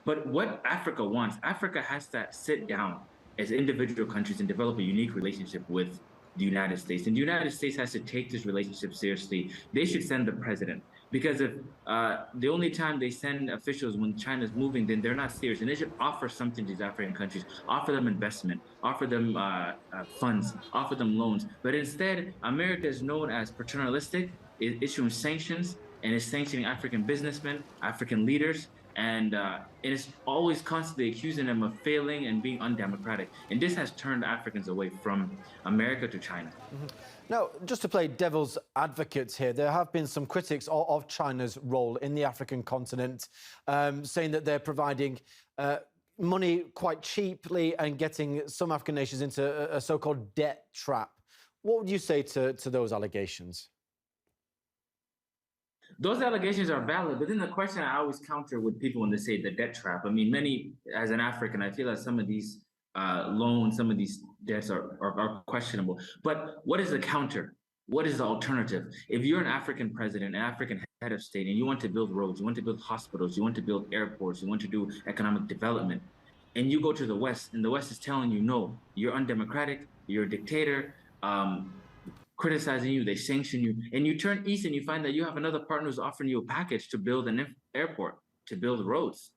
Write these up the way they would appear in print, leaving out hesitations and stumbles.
But what Africa has to sit down as individual countries and develop a unique relationship with the United States. And the United States has to take this relationship seriously. They should send the president because if the only time they send officials when China's moving, then they're not serious. And they should offer something to these African countries, offer them investment, offer them funds, offer them loans. But instead, America is known as paternalistic, is issuing sanctions and is sanctioning African businessmen, African leaders, and it is always constantly accusing them of failing and being undemocratic. And this has turned Africans away from America to China. Now, just to play devil's advocate here, there have been some critics of China's role in the African continent, saying that they're providing money quite cheaply and getting some African nations into a so-called debt trap. What would you say to those allegations? Those allegations are valid, but then the question I always counter with people when they say the debt trap. I mean, many, as an African, I feel that some of these loans, some of these debts are questionable. But what is the counter? What is the alternative? If you're an African president, an African head of state, and you want to build roads, you want to build hospitals, you want to build airports, you want to do economic development, and you go to the West, and the West is telling you, no, you're undemocratic, you're a dictator, criticizing you, they sanction you, and you turn east and you find that you have another partner who's offering you a package to build an airport, to build roads,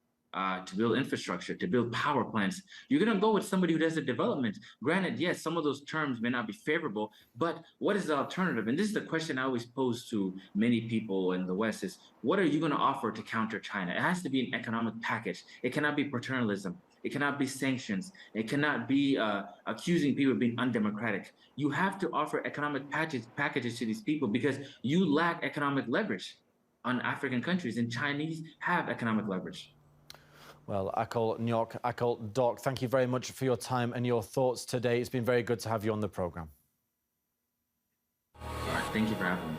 to build infrastructure, to build power plants. You're going to go with somebody who does the development. Granted, yes, some of those terms may not be favorable, but what is the alternative? And this is the question I always pose to many people in the West is, what are you going to offer to counter China? It has to be an economic package. It cannot be paternalism. It cannot be sanctions. It cannot be accusing people of being undemocratic. You have to offer economic packages to these people because you lack economic leverage on African countries, and Chinese have economic leverage. Well, Akol Nyok, Akol Doc, thank you very much for your time and your thoughts today. It's been very good to have you on the programme. All right, thank you for having me.